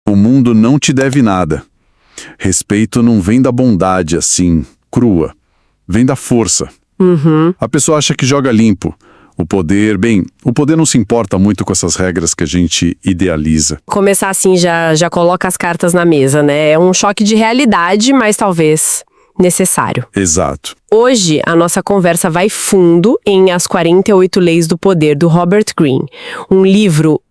O mundo não te deve nada. Respeito não vem da bondade, assim, crua. Vem da força. A pessoa acha que joga limpo. O poder não se importa muito com essas regras que a gente idealiza. Começar assim já coloca as cartas na mesa, né? É um choque de realidade, mas talvez necessário. Exato. Hoje, a nossa conversa vai fundo em As 48 Leis do Poder, do Robert Greene. Um livro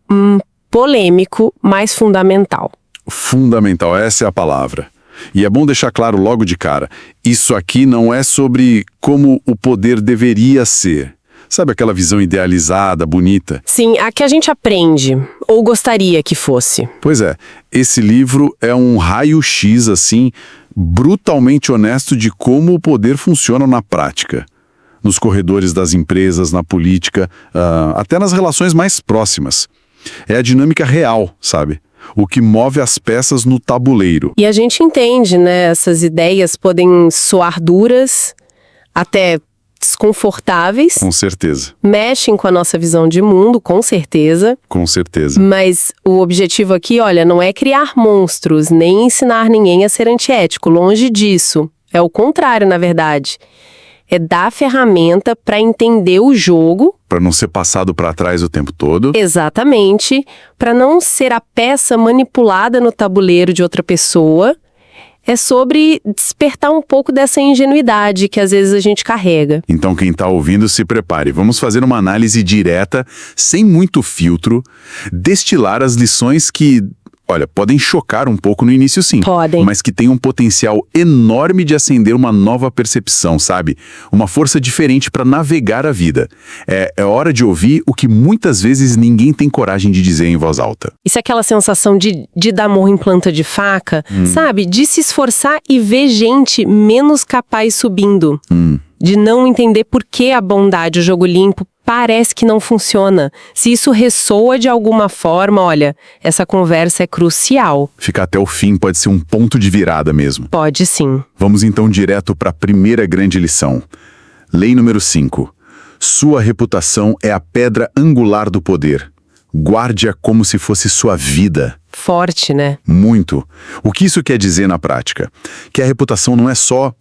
polêmico, mas fundamental. Fundamental, essa é a palavra. E é bom deixar claro logo de cara, isso aqui não é sobre como o poder deveria ser. Sabe aquela visão idealizada, bonita? Sim, a que a gente aprende, ou gostaria que fosse. Pois é, esse livro é um raio-x, assim, brutalmente honesto de como o poder funciona na prática. Nos corredores das empresas, na política, até nas relações mais próximas. É a dinâmica real, sabe? O que move as peças no tabuleiro. E a gente entende, né? Essas ideias podem soar duras, até desconfortáveis. Com certeza. Mexem com a nossa visão de mundo, com certeza. Com certeza. Mas o objetivo aqui, olha, não é criar monstros, nem ensinar ninguém a ser antiético. Longe disso. É o contrário, na verdade. É dar ferramenta para entender o jogo. Para não ser passado para trás o tempo todo. Exatamente. Para não ser a peça manipulada no tabuleiro de outra pessoa. É sobre despertar um pouco dessa ingenuidade que às vezes a gente carrega. Então quem está ouvindo, se prepare. Vamos fazer uma análise direta, sem muito filtro, destilar as lições que, olha, podem chocar um pouco no início sim. Podem. Mas que têm um potencial enorme de acender uma nova percepção, sabe? Uma força diferente para navegar a vida. É hora de ouvir o que muitas vezes ninguém tem coragem de dizer em voz alta. Isso é aquela sensação de dar murro em planta de faca, sabe? De se esforçar e ver gente menos capaz subindo. De não entender por que a bondade, o jogo limpo, parece que não funciona. Se isso ressoa de alguma forma, olha, essa conversa é crucial. Ficar até o fim pode ser um ponto de virada mesmo. Pode sim. Vamos então direto para a primeira grande lição. Lei número 5. Sua reputação é a pedra angular do poder. Guarde-a como se fosse sua vida. Forte, né? Muito. O que isso quer dizer na prática? Que a reputação não é só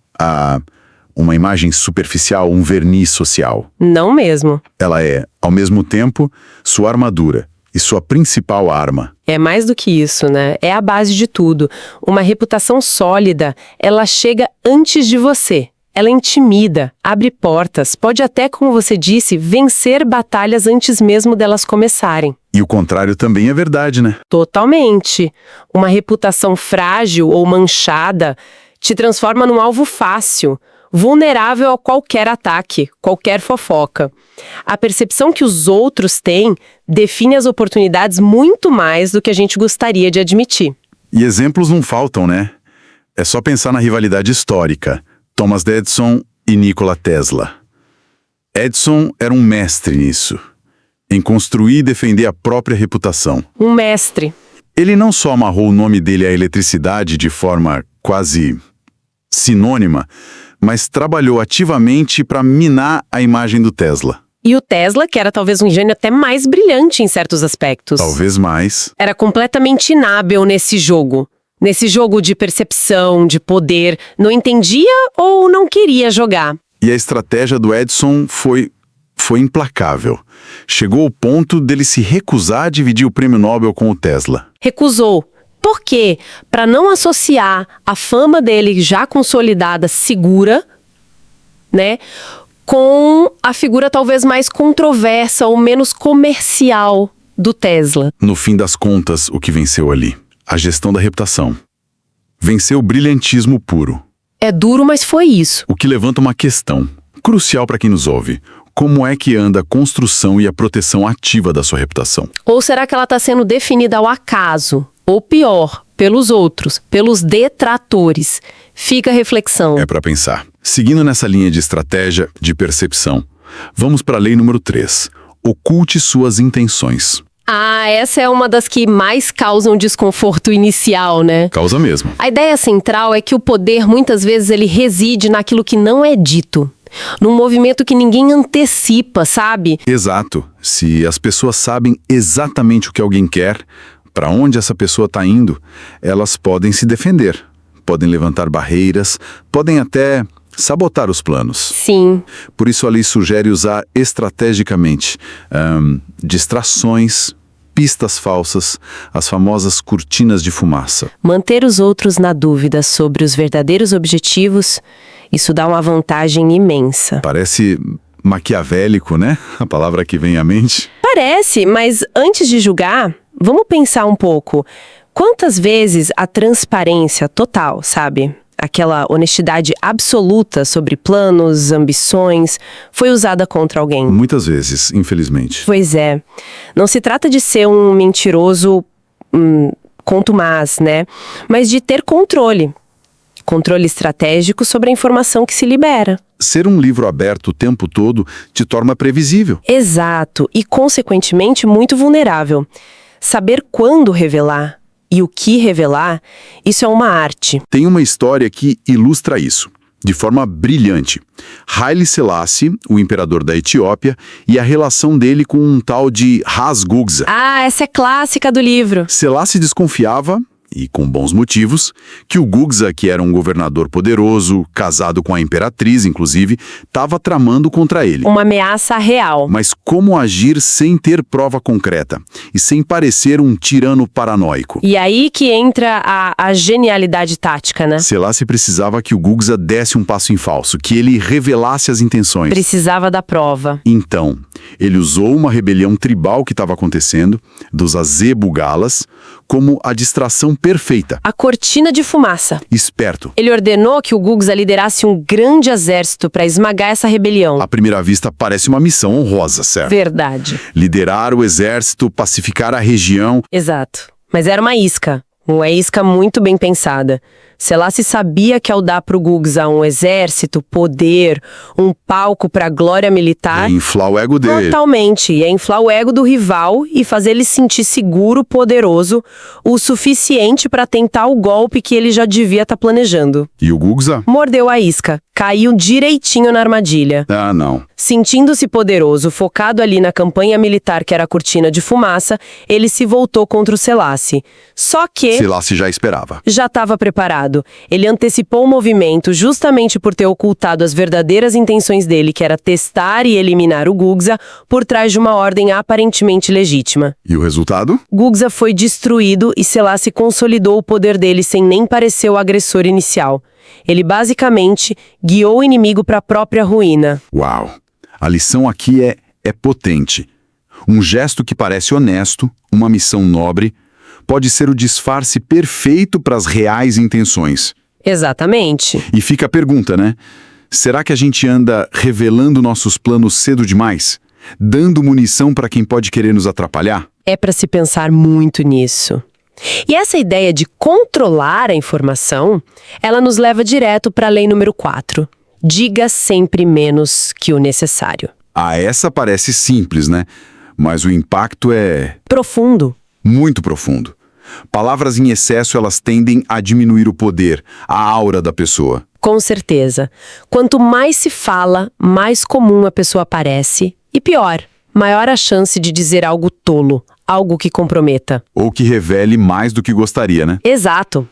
uma imagem superficial, um verniz social. Não mesmo. Ela é, ao mesmo tempo, sua armadura e sua principal arma. É mais do que isso, né? É a base de tudo. Uma reputação sólida, ela chega antes de você. Ela intimida, abre portas, pode até, como você disse, vencer batalhas antes mesmo delas começarem. E o contrário também é verdade, né? Totalmente. Uma reputação frágil ou manchada te transforma num alvo fácil, vulnerável a qualquer ataque, qualquer fofoca. A percepção que os outros têm define as oportunidades muito mais do que a gente gostaria de admitir. E exemplos não faltam, né? É só pensar na rivalidade histórica. Thomas Edison e Nikola Tesla. Edison era um mestre nisso, em construir e defender a própria reputação. Um mestre. Ele não só amarrou o nome dele à eletricidade de forma quase sinônima, mas trabalhou ativamente para minar a imagem do Tesla. E o Tesla, que era talvez um gênio até mais brilhante em certos aspectos. Talvez mais. Era completamente inábil nesse jogo. Nesse jogo de percepção, de poder. Não entendia ou não queria jogar. E a estratégia do Edison foi implacável. Chegou ao ponto dele se recusar a dividir o prêmio Nobel com o Tesla. Recusou. Por quê? Para não associar a fama dele já consolidada, segura, né, com a figura talvez mais controversa ou menos comercial do Tesla. No fim das contas, o que venceu ali? A gestão da reputação. Venceu o brilhantismo puro. É duro, mas foi isso. O que levanta uma questão crucial para quem nos ouve. Como é que anda a construção e a proteção ativa da sua reputação? Ou será que ela está sendo definida ao acaso? Ou pior, pelos outros, pelos detratores? Fica a reflexão. É para pensar. Seguindo nessa linha de estratégia, de percepção, vamos para a lei número 3. Oculte suas intenções. Ah, essa é uma das que mais causam desconforto inicial, né? Causa mesmo. A ideia central é que o poder, muitas vezes, ele reside naquilo que não é dito. Num movimento que ninguém antecipa, sabe? Exato. Se as pessoas sabem exatamente o que alguém quer, para onde essa pessoa está indo, elas podem se defender, podem levantar barreiras, podem até sabotar os planos. Sim. Por isso a lei sugere usar estrategicamente distrações, pistas falsas, as famosas cortinas de fumaça. Manter os outros na dúvida sobre os verdadeiros objetivos, isso dá uma vantagem imensa. Parece maquiavélico, né? A palavra que vem à mente. Parece, mas antes de julgar, vamos pensar um pouco. Quantas vezes a transparência total, sabe? Aquela honestidade absoluta sobre planos, ambições, foi usada contra alguém? Muitas vezes, infelizmente. Pois é. Não se trata de ser um mentiroso contumaz, né? Mas de ter controle. Controle estratégico sobre a informação que se libera. Ser um livro aberto o tempo todo te torna previsível. Exato. E, consequentemente, muito vulnerável. Saber quando revelar e o que revelar, isso é uma arte. Tem uma história que ilustra isso, de forma brilhante. Haile Selassie, o imperador da Etiópia, e a relação dele com um tal de Ras-Gugsa. Ah, essa é clássica do livro. Selassie desconfiava, e com bons motivos, que o Gugsa, que era um governador poderoso, casado com a imperatriz, inclusive, estava tramando contra ele. Uma ameaça real. Mas como agir sem ter prova concreta e sem parecer um tirano paranoico? E aí que entra a genialidade tática, né? Selassie precisava que o Gugsa desse um passo em falso, que ele revelasse as intenções. Precisava da prova. Então, ele usou uma rebelião tribal que estava acontecendo, dos Azebugalas, como a distração perfeita. A cortina de fumaça. Esperto. Ele ordenou que o Gugsa liderasse um grande exército para esmagar essa rebelião. À primeira vista, parece uma missão honrosa, certo? Verdade. Liderar o exército, pacificar a região. Exato. Mas era uma isca muito bem pensada. Selassie sabia que ao dar para o Gugsa um exército, poder, um palco para a glória militar... É inflar o ego dele. Totalmente. Ia inflar o ego do rival e fazer ele se sentir seguro, poderoso, o suficiente para tentar o golpe que ele já devia estar planejando. E o Gugsa? Mordeu a isca. Caiu direitinho na armadilha. Ah, não. Sentindo-se poderoso, focado ali na campanha militar que era a cortina de fumaça, ele se voltou contra o Selassie. Só que... Selassie já esperava. Já estava preparado. Ele antecipou o movimento justamente por ter ocultado as verdadeiras intenções dele, que era testar e eliminar o Gugsa por trás de uma ordem aparentemente legítima. E o resultado? Gugsa foi destruído e Selassie consolidou o poder dele sem nem parecer o agressor inicial. Ele basicamente guiou o inimigo para a própria ruína. Uau! A lição aqui é potente. Um gesto que parece honesto, uma missão nobre, pode ser o disfarce perfeito para as reais intenções. Exatamente. E fica a pergunta, né? Será que a gente anda revelando nossos planos cedo demais? Dando munição para quem pode querer nos atrapalhar? É para se pensar muito nisso. E essa ideia de controlar a informação, ela nos leva direto para a lei número 4. Diga sempre menos que o necessário. Ah, essa parece simples, né? Mas o impacto é... Profundo. Muito profundo. Palavras em excesso, elas tendem a diminuir o poder, a aura da pessoa. Com certeza. Quanto mais se fala, mais comum a pessoa parece. E pior, maior a chance de dizer algo tolo, algo que comprometa. Ou que revele mais do que gostaria, né? Exato.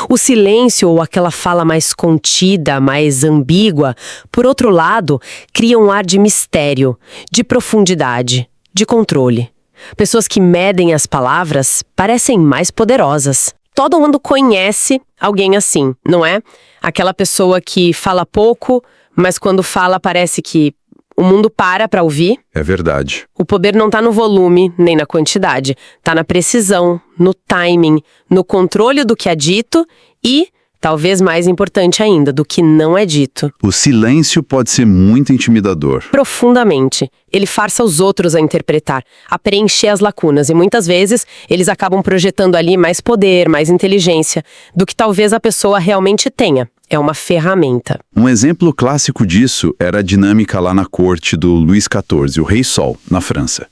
O silêncio ou aquela fala mais contida, mais ambígua, por outro lado, cria um ar de mistério, de profundidade, de controle. Pessoas que medem as palavras parecem mais poderosas. Todo mundo conhece alguém assim, não é? Aquela pessoa que fala pouco, mas quando fala parece que o mundo para ouvir. É verdade. O poder não está no volume, nem na quantidade. Está na precisão, no timing, no controle do que é dito e, talvez mais importante ainda, do que não é dito. O silêncio pode ser muito intimidador. Profundamente. Ele força os outros a interpretar, a preencher as lacunas. E muitas vezes eles acabam projetando ali mais poder, mais inteligência, do que talvez a pessoa realmente tenha. É uma ferramenta. Um exemplo clássico disso era a dinâmica lá na corte do Luís XIV, o Rei Sol, na França.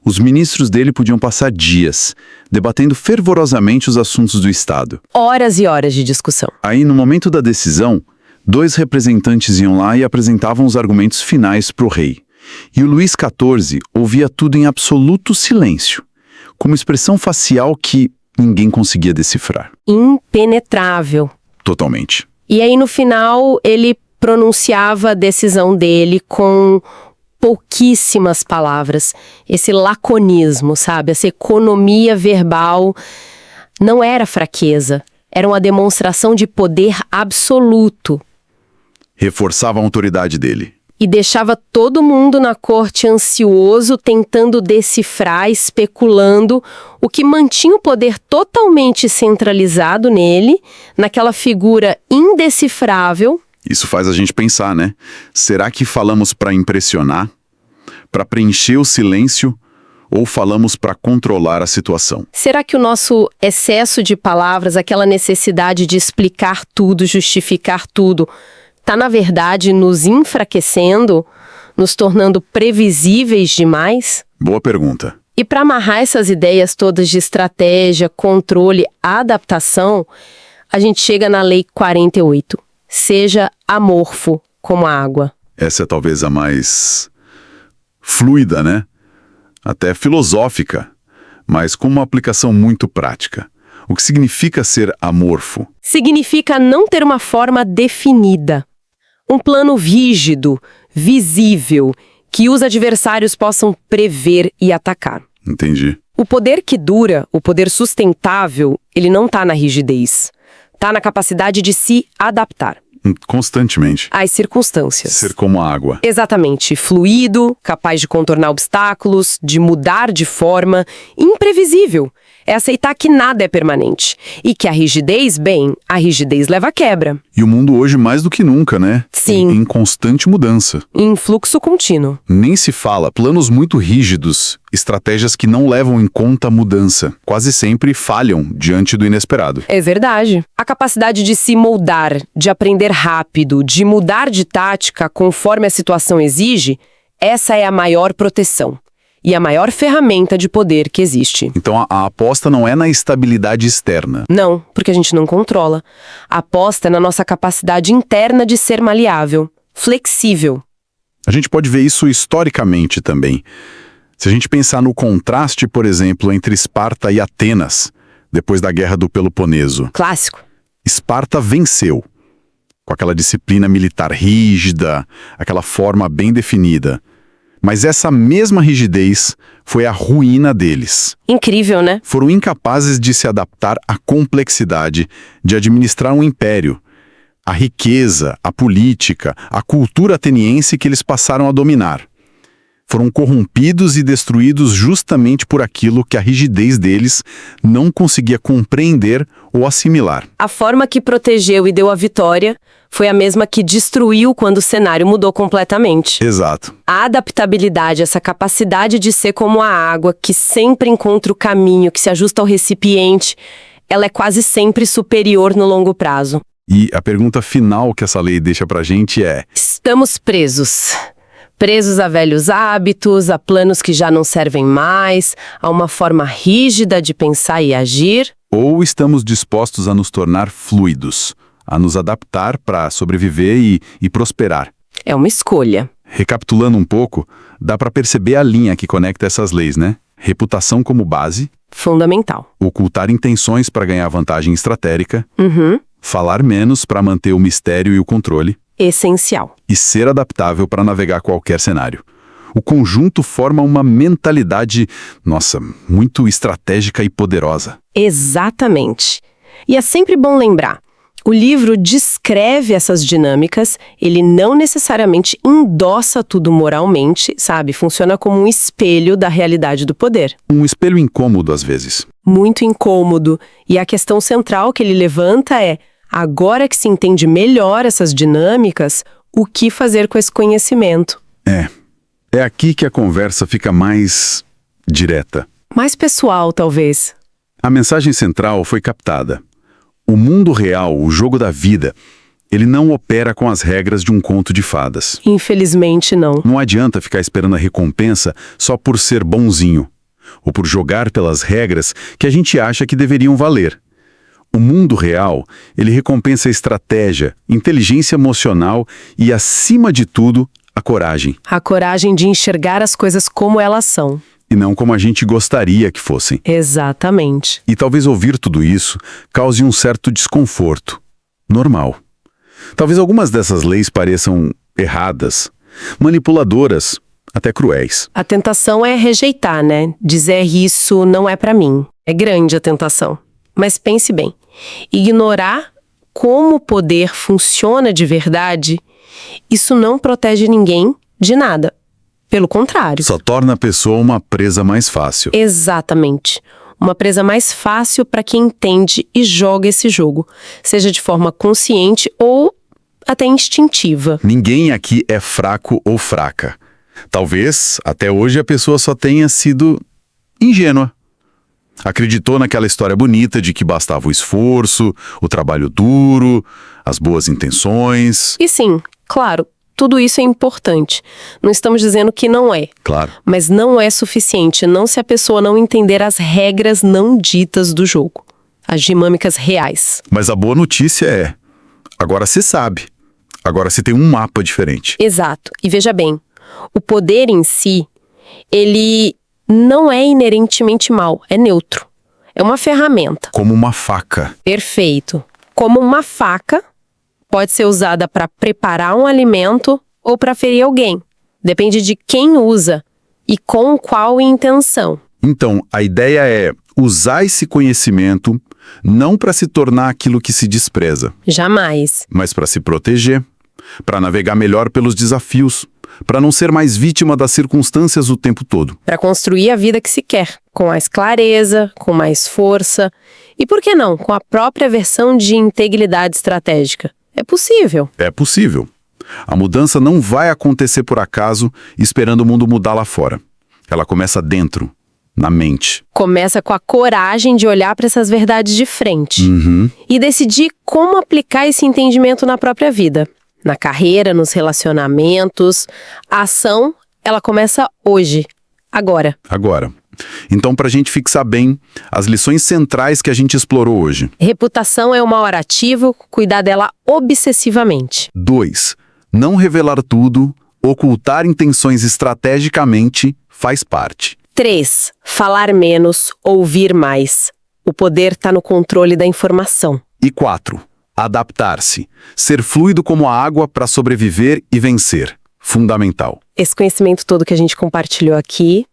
Os ministros dele podiam passar dias debatendo fervorosamente os assuntos do Estado. Horas e horas de discussão. Aí, no momento da decisão, 2 representantes iam lá e apresentavam os argumentos finais para o rei. E o Luís XIV ouvia tudo em absoluto silêncio, com uma expressão facial que ninguém conseguia decifrar. Impenetrável. Totalmente. E aí, no final, ele pronunciava a decisão dele com pouquíssimas palavras. Esse laconismo, sabe? Essa economia verbal não era fraqueza. Era uma demonstração de poder absoluto. Reforçava a autoridade dele. E deixava todo mundo na corte ansioso, tentando decifrar, especulando, o que mantinha o poder totalmente centralizado nele, naquela figura indecifrável. Isso faz a gente pensar, né? Será que falamos para impressionar? Para preencher o silêncio? Ou falamos para controlar a situação? Será que o nosso excesso de palavras, aquela necessidade de explicar tudo, justificar tudo, está, na verdade, nos enfraquecendo, nos tornando previsíveis demais? Boa pergunta. E para amarrar essas ideias todas de estratégia, controle, adaptação, a gente chega na Lei 48. Seja amorfo como a água. Essa é talvez a mais fluida, né? Até filosófica, mas com uma aplicação muito prática. O que significa ser amorfo? Significa não ter uma forma definida. Um plano rígido, visível, que os adversários possam prever e atacar. Entendi. O poder que dura, o poder sustentável, ele não está na rigidez. Está na capacidade de se adaptar. Constantemente. Às circunstâncias. Ser como a água. Exatamente. Fluido, capaz de contornar obstáculos, de mudar de forma, imprevisível. É aceitar que nada é permanente. E que a rigidez, bem, a rigidez leva à quebra. E o mundo hoje mais do que nunca, né? Sim. Em constante mudança. Em fluxo contínuo. Nem se fala. Planos muito rígidos, estratégias que não levam em conta a mudança, quase sempre falham diante do inesperado. É verdade. A capacidade de se moldar, de aprender rápido, de mudar de tática conforme a situação exige, essa é a maior proteção. E a maior ferramenta de poder que existe. Então a aposta não é na estabilidade externa. Não, porque a gente não controla. A aposta é na nossa capacidade interna de ser maleável, flexível. A gente pode ver isso historicamente também. Se a gente pensar no contraste, por exemplo, entre Esparta e Atenas, depois da Guerra do Peloponeso. Clássico. Esparta venceu, com aquela disciplina militar rígida, aquela forma bem definida. Mas essa mesma rigidez foi a ruína deles. Incrível, né? Foram incapazes de se adaptar à complexidade de administrar um império, a riqueza, a política, a cultura ateniense que eles passaram a dominar. Foram corrompidos e destruídos justamente por aquilo que a rigidez deles não conseguia compreender ou assimilar. A forma que protegeu e deu a vitória foi a mesma que destruiu quando o cenário mudou completamente. Exato. A adaptabilidade, essa capacidade de ser como a água, que sempre encontra o caminho, que se ajusta ao recipiente, ela é quase sempre superior no longo prazo. E a pergunta final que essa lei deixa pra gente é: estamos presos. Presos a velhos hábitos, a planos que já não servem mais, a uma forma rígida de pensar e agir? Ou estamos dispostos a nos tornar fluidos, a nos adaptar para sobreviver e prosperar? É uma escolha. Recapitulando um pouco, dá para perceber a linha que conecta essas leis, né? Reputação como base. Fundamental. Ocultar intenções para ganhar vantagem estratégica. Falar menos para manter o mistério e o controle. Essencial. E ser adaptável para navegar qualquer cenário. O conjunto forma uma mentalidade, muito estratégica e poderosa. Exatamente. E é sempre bom lembrar, o livro descreve essas dinâmicas, ele não necessariamente endossa tudo moralmente, sabe? Funciona como um espelho da realidade do poder. Um espelho incômodo às vezes. Muito incômodo. E a questão central que ele levanta é: agora que se entende melhor essas dinâmicas, o que fazer com esse conhecimento? É aqui que a conversa fica mais direta. Mais pessoal, talvez. A mensagem central foi captada. O mundo real, o jogo da vida, ele não opera com as regras de um conto de fadas. Infelizmente, não. Não adianta ficar esperando a recompensa só por ser bonzinho, ou por jogar pelas regras que a gente acha que deveriam valer. O mundo real, ele recompensa a estratégia, inteligência emocional e, acima de tudo, a coragem. A coragem de enxergar as coisas como elas são. e não como a gente gostaria que fossem. Exatamente. E talvez ouvir tudo isso cause um certo desconforto. Normal. Talvez algumas dessas leis pareçam erradas, manipuladoras, até cruéis. A tentação é rejeitar, né? Dizer isso não é pra mim. É grande a tentação. Mas pense bem. Ignorar como o poder funciona de verdade, isso não protege ninguém de nada. Pelo contrário. Só torna a pessoa uma presa mais fácil. Exatamente. Uma presa mais fácil para quem entende e joga esse jogo, seja de forma consciente ou até instintiva. Ninguém aqui é fraco ou fraca. Talvez, até hoje, a pessoa só tenha sido ingênua. Acreditou naquela história bonita de que bastava o esforço, o trabalho duro, as boas intenções. E sim, claro, tudo isso é importante. Não estamos dizendo que não é. Claro. Mas não é suficiente não se a pessoa não entender as regras não ditas do jogo. As dinâmicas reais. Mas a boa notícia é, agora se sabe. Agora se tem um mapa diferente. Exato. E veja bem, o poder em si, ele não é inerentemente mal, é neutro. É uma ferramenta. Como uma faca. Perfeito. Como uma faca, pode ser usada para preparar um alimento ou para ferir alguém. Depende de quem usa e com qual intenção. Então, a ideia é usar esse conhecimento não para se tornar aquilo que se despreza, Jamais. mas para se proteger, para navegar melhor pelos desafios, para não ser mais vítima das circunstâncias o tempo todo. Para construir a vida que se quer, com mais clareza, com mais força e, por que não, com a própria versão de integridade estratégica. É possível. É possível. A mudança não vai acontecer por acaso esperando o mundo mudar lá fora. Ela começa dentro, na mente. Começa com a coragem de olhar para essas verdades de frente e decidir como aplicar esse entendimento na própria vida. Na carreira, nos relacionamentos. A ação, ela começa hoje, agora. Agora. Então, para a gente fixar bem as lições centrais que a gente explorou hoje. Reputação é o maior ativo, cuidar dela obsessivamente. 2. Não revelar tudo, ocultar intenções estrategicamente faz parte. 3. Falar menos, ouvir mais. O poder está no controle da informação. E 4. Adaptar-se. Ser fluido como a água para sobreviver e vencer. Fundamental. Esse conhecimento todo que a gente compartilhou aqui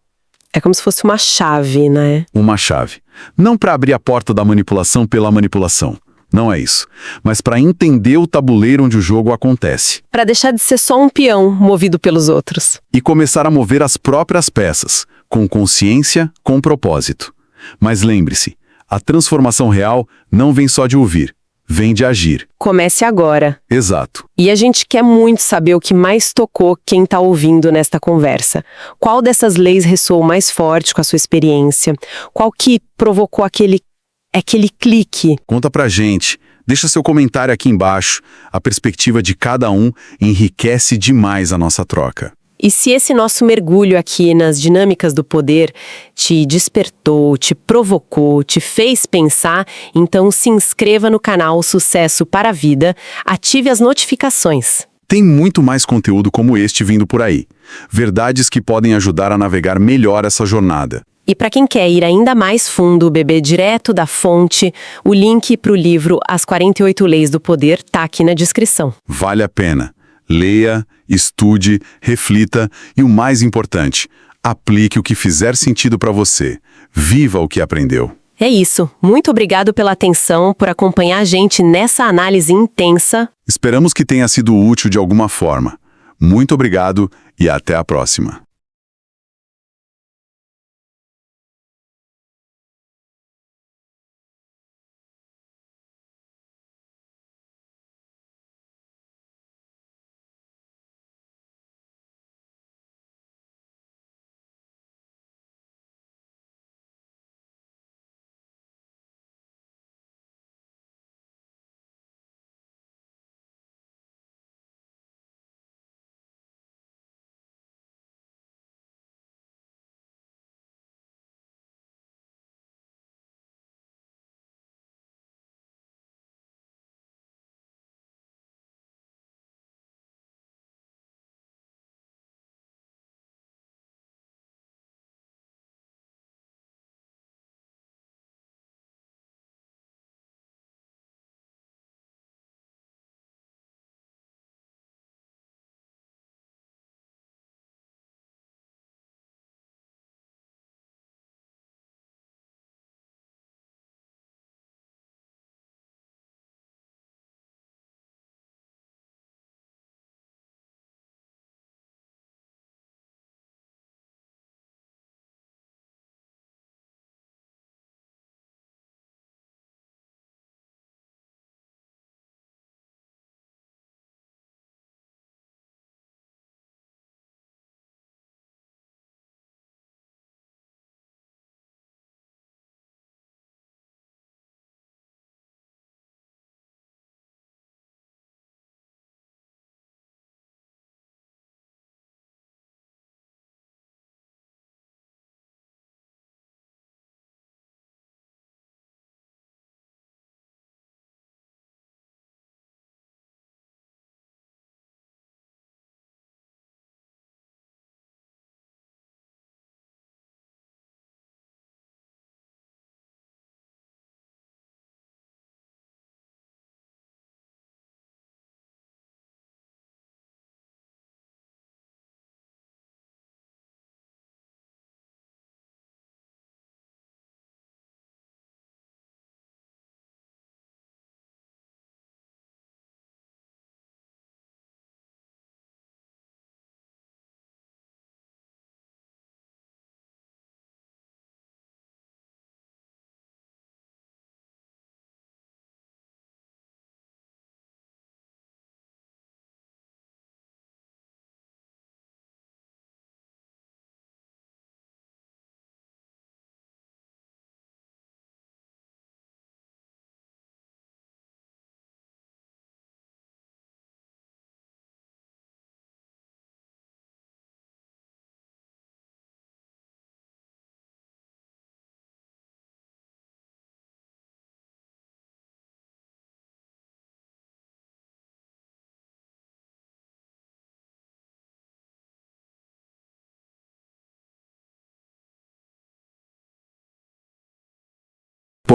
é como se fosse uma chave, né? Uma chave. Não para abrir a porta da manipulação pela manipulação. Não é isso. Mas para entender o tabuleiro onde o jogo acontece. Para deixar de ser só um peão movido pelos outros. E começar a mover as próprias peças, com consciência, com propósito. Mas lembre-se, a transformação real não vem só de ouvir, vem de agir. Comece agora. Exato. E a gente quer muito saber o que mais tocou quem está ouvindo nesta conversa. Qual dessas leis ressoou mais forte com a sua experiência? Qual que provocou aquele clique? Conta pra gente. Deixa seu comentário aqui embaixo. A perspectiva de cada um enriquece demais a nossa troca. E se esse nosso mergulho aqui nas dinâmicas do poder te despertou, te provocou, te fez pensar, então se inscreva no canal Sucesso para a Vida, ative as notificações. Tem muito mais conteúdo como este vindo por aí. Verdades que podem ajudar a navegar melhor essa jornada. E para quem quer ir ainda mais fundo, beber direto da fonte, o link para o livro As 48 Leis do Poder está aqui na descrição. Vale a pena. Leia, estude, reflita e o mais importante, aplique o que fizer sentido para você. Viva o que aprendeu. É isso. Muito obrigado pela atenção, por acompanhar a gente nessa análise intensa. Esperamos que tenha sido útil de alguma forma. Muito obrigado e até a próxima.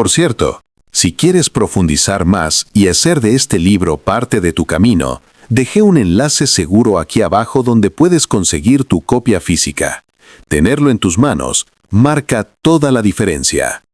Por cierto, si quieres profundizar más y hacer de este libro parte de tu camino, dejé un enlace seguro aquí abajo donde puedes conseguir tu copia física. Tenerlo en tus manos marca toda la diferencia.